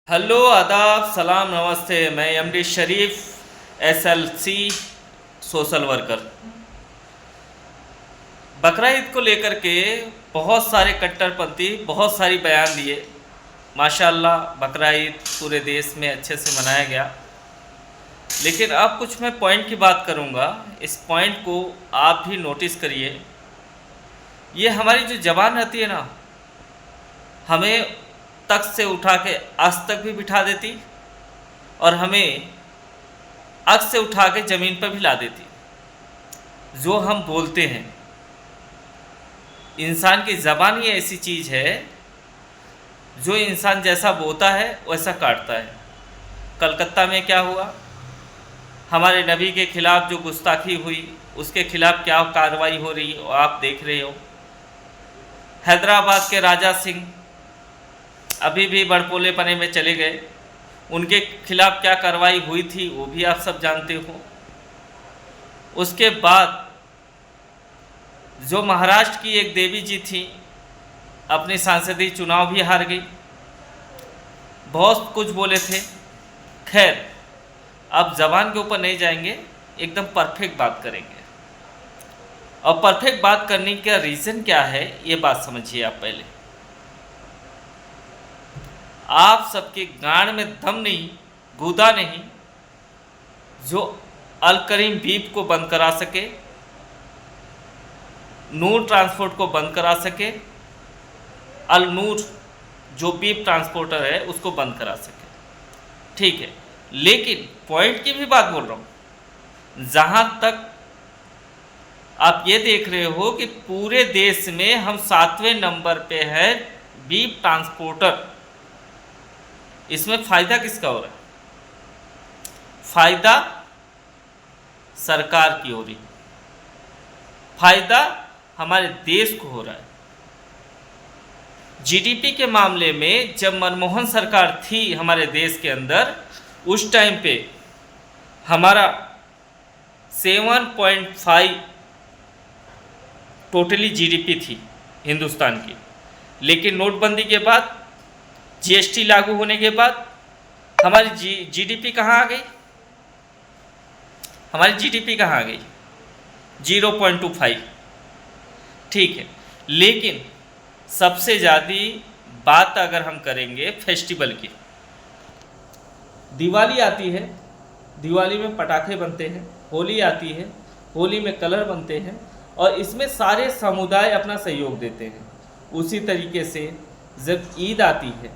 Hello आदाब सलाम नमस्ते। मैं एमडी शरीफ एसएलसी सोशल वर्कर। बकरा ईद को लेकर के बहुत सारे कट्टरपंथी बहुत सारी बयान दिए। माशाल्लाह बकरा ईद पूरे देश में अच्छे से मनाया गया, लेकिन अब कुछ मैं पॉइंट की बात करूंगा। इस पॉइंट को आप भी नोटिस करिए। ये हमारी जो ज़बान रहती है ना, हमें तख्त से उठा के आज तक भी बिठा देती और हमें अग से उठा के ज़मीन पर भी ला देती। जो हम बोलते हैं, इंसान की ज़बान ही ऐसी चीज़ है जो इंसान जैसा बोता है वैसा काटता है। कलकत्ता में क्या हुआ, हमारे नबी के ख़िलाफ़ जो गुस्ताखी हुई उसके ख़िलाफ़ क्या कार्रवाई हो रही है आप देख रहे हो। हैदराबाद के राजा सिंह अभी भी बड़पोले पने में चले गए, उनके खिलाफ़ क्या कार्रवाई हुई थी वो भी आप सब जानते हो। उसके बाद जो महाराष्ट्र की एक देवी जी थी, अपने सांसदीय चुनाव भी हार गई। बहुत कुछ बोले थे। खैर, अब ज़बान के ऊपर नहीं जाएंगे, एकदम परफेक्ट बात करेंगे। और परफेक्ट बात करने का रीज़न क्या है ये बात समझिए आप पहले। आप सबके गांड में दम नहीं, गूदा नहीं, जो अल करीम बीप को बंद करा सके, नूर ट्रांसपोर्ट को बंद करा सके, अल नूर जो बीप ट्रांसपोर्टर है उसको बंद करा सके, ठीक है। लेकिन पॉइंट की भी बात बोल रहा हूँ। जहाँ तक आप ये देख रहे हो कि पूरे देश में हम 7वें नंबर पे है बीप ट्रांसपोर्टर, इसमें फ़ायदा किसका हो रहा है? फ़ायदा सरकार की हो रही, फ़ायदा हमारे देश को हो रहा है। जीडीपी के मामले में जब मनमोहन सरकार थी हमारे देश के अंदर, उस टाइम पे हमारा 7.5 टोटली जीडीपी थी हिंदुस्तान की। लेकिन नोटबंदी के बाद, जीएसटी लागू होने के बाद हमारी जीडीपी कहाँ आ गई? हमारी जीडीपी कहाँ आ गई? 0.25, ठीक है। लेकिन सबसे ज़्यादा बात अगर हम करेंगे फेस्टिवल की, दिवाली आती है, दिवाली में पटाखे बनते हैं, होली आती है, होली में कलर बनते हैं और इसमें सारे समुदाय अपना सहयोग देते हैं। उसी तरीके से जब ईद आती है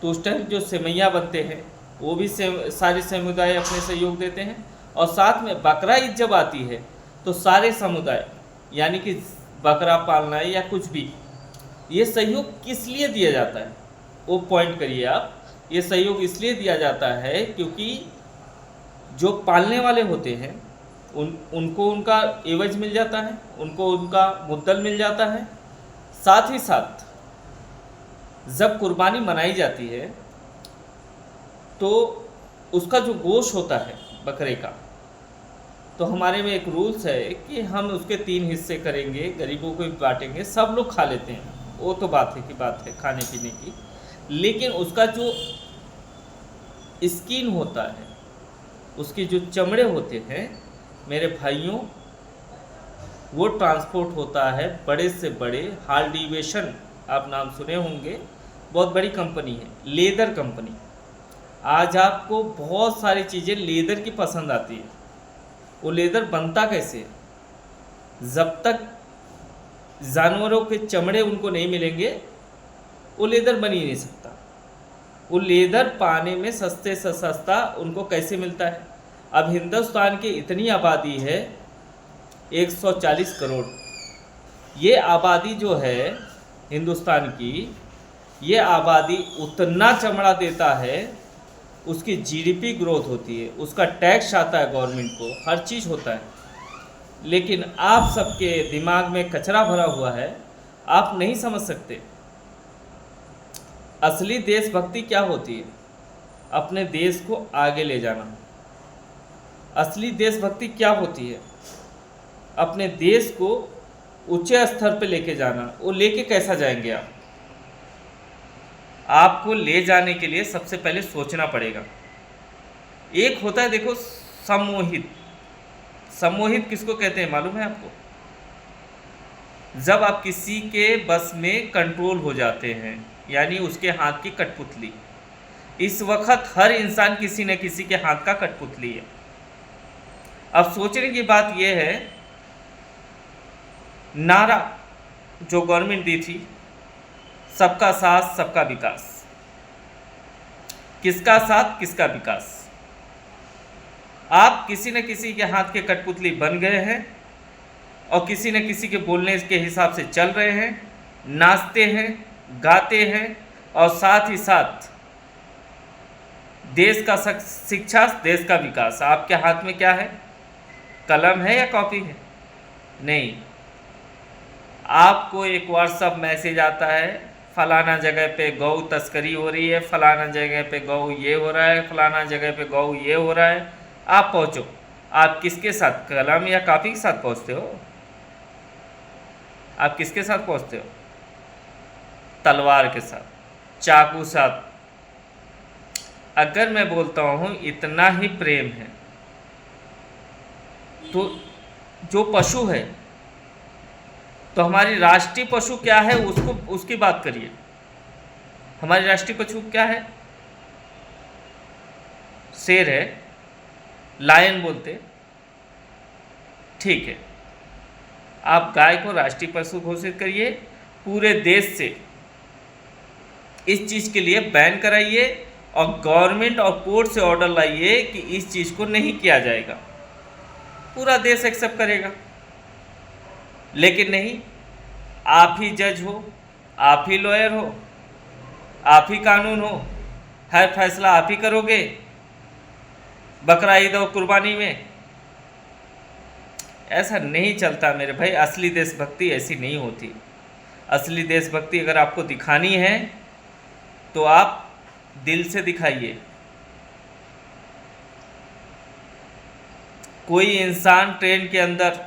तो उस टाइम जो सेवैयाँ बनते हैं वो भी सारे समुदाय अपने सहयोग देते हैं। और साथ में बकरा ईद जब आती है तो सारे समुदाय, यानी कि बकरा पालना है या कुछ भी, ये सहयोग किस लिए दिया जाता है वो पॉइंट करिए आप। ये सहयोग इसलिए दिया जाता है क्योंकि जो पालने वाले होते हैं उनको उनका एवज मिल जाता है, उनको उनका मुद्दल मिल जाता है। साथ ही साथ जब कुर्बानी मनाई जाती है तो उसका जो गोश्त होता है बकरे का, तो हमारे में एक रूल्स है कि हम उसके 3 हिस्से करेंगे, गरीबों को भी बांटेंगे। सब लोग खा लेते हैं, वो तो बात है खाने पीने की। लेकिन उसका जो स्किन होता है, उसकी जो चमड़े होते हैं मेरे भाइयों, वो ट्रांसपोर्ट होता है बड़े से बड़े हाल्डीवेशन, आप नाम सुने होंगे, बहुत बड़ी कंपनी है, लेदर कंपनी। आज आपको बहुत सारी चीज़ें लेदर की पसंद आती है। वो लेदर बनता कैसे है? जब तक जानवरों के चमड़े उनको नहीं मिलेंगे वो लेदर बन ही नहीं सकता। वो लेदर पाने में सस्ते से सस्ता उनको कैसे मिलता है? अब हिंदुस्तान की इतनी आबादी है 140 करोड़। ये आबादी जो है हिंदुस्तान की, ये आबादी उतना चमड़ा देता है, उसकी जीडीपी ग्रोथ होती है, उसका टैक्स आता है गवर्नमेंट को, हर चीज़ होता है। लेकिन आप सबके दिमाग में कचरा भरा हुआ है, आप नहीं समझ सकते असली देशभक्ति क्या होती है। अपने देश को आगे ले जाना। असली देशभक्ति क्या होती है? अपने देश को ऊंचे स्तर पे लेके जाना। वो लेके कैसा जाएंगे आप? आपको ले जाने के लिए सबसे पहले सोचना पड़ेगा। एक होता है देखो सम्मोहित। सम्मोहित किसको कहते हैं मालूम है आपको? जब आप किसी के बस में कंट्रोल हो जाते हैं, यानी उसके हाथ की कठपुतली। इस वक्त हर इंसान किसी न किसी के हाथ का कठपुतली है। अब सोचने की बात यह है, नारा जो गवर्नमेंट दी थी, सबका साथ सबका विकास। किसका साथ किसका विकास? आप किसी न किसी के हाथ के कठपुतली बन गए हैं और किसी न किसी के बोलने के हिसाब से चल रहे हैं, नाचते हैं, गाते हैं और साथ ही साथ देश का शिक्षा, देश का विकास। आपके हाथ में क्या है? कलम है या कॉपी है? नहीं। आपको एक व्हाट्सएप मैसेज आता है, फलाना जगह पे गौ तस्करी हो रही है, फलाना जगह पे गौ ये हो रहा है, फलाना जगह पे गौ ये हो रहा है। आप पहुंचो। आप किसके साथ, कलम या कॉपी के साथ पहुंचते हो? आप किसके साथ पहुंचते हो? तलवार के साथ, चाकू साथ। अगर मैं बोलता हूं इतना ही प्रेम है, तो जो पशु है, तो हमारी राष्ट्रीय पशु क्या है उसकी बात करिए। हमारी राष्ट्रीय पशु क्या है? शेर है, लायन बोलते, ठीक है। आप गाय को राष्ट्रीय पशु घोषित करिए, पूरे देश से इस चीज़ के लिए बैन कराइए और गवर्नमेंट और कोर्ट से ऑर्डर लाइए कि इस चीज़ को नहीं किया जाएगा। पूरा देश एक्सेप्ट करेगा। लेकिन नहीं, आप ही जज हो, आप ही लॉयर हो, आप ही कानून हो, हर फैसला आप ही करोगे बकरा ईद और कुर्बानी में। ऐसा नहीं चलता मेरे भाई। असली देशभक्ति ऐसी नहीं होती। असली देशभक्ति अगर आपको दिखानी है तो आप दिल से दिखाइए। कोई इंसान ट्रेन के अंदर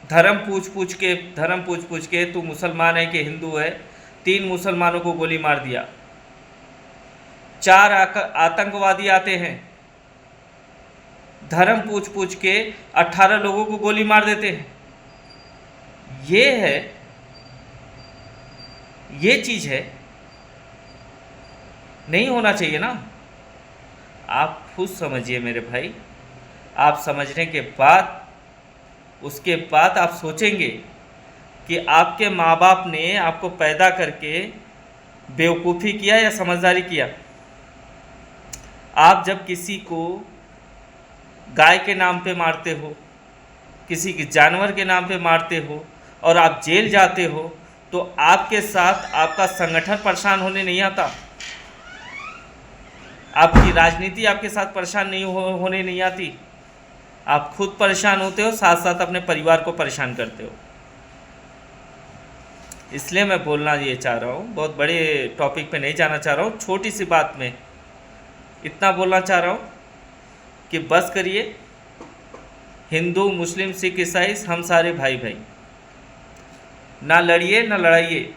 धर्म पूछ पूछ के तू मुसलमान है कि हिंदू है, 3 मुसलमानों को गोली मार दिया। 4 आतंकवादी आते हैं, धर्म पूछ के 18 लोगों को गोली मार देते हैं। ये चीज़ है, नहीं होना चाहिए ना। आप खुद समझिए मेरे भाई। आप समझने के बाद, उसके बाद आप सोचेंगे कि आपके माँ बाप ने आपको पैदा करके बेवकूफ़ी किया या समझदारी किया। आप जब किसी को गाय के नाम पे मारते हो, किसी के जानवर के नाम पे मारते हो और आप जेल जाते हो, तो आपके साथ आपका संगठन परेशान होने नहीं आता, आपकी राजनीति आपके साथ परेशान नहीं होने नहीं आती। आप खुद परेशान होते हो, साथ साथ अपने परिवार को परेशान करते हो। इसलिए मैं बोलना ये चाह रहा हूँ, बहुत बड़े टॉपिक पे नहीं जाना चाह रहा हूँ, छोटी सी बात में इतना बोलना चाह रहा हूँ कि बस करिए। हिंदू, मुस्लिम, सिख, ईसाई हम सारे भाई भाई। ना लड़िए ना लड़ाइए,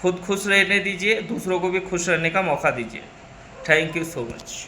खुद खुश रहने दीजिए, दूसरों को भी खुश रहने का मौका दीजिए। Thank you so much.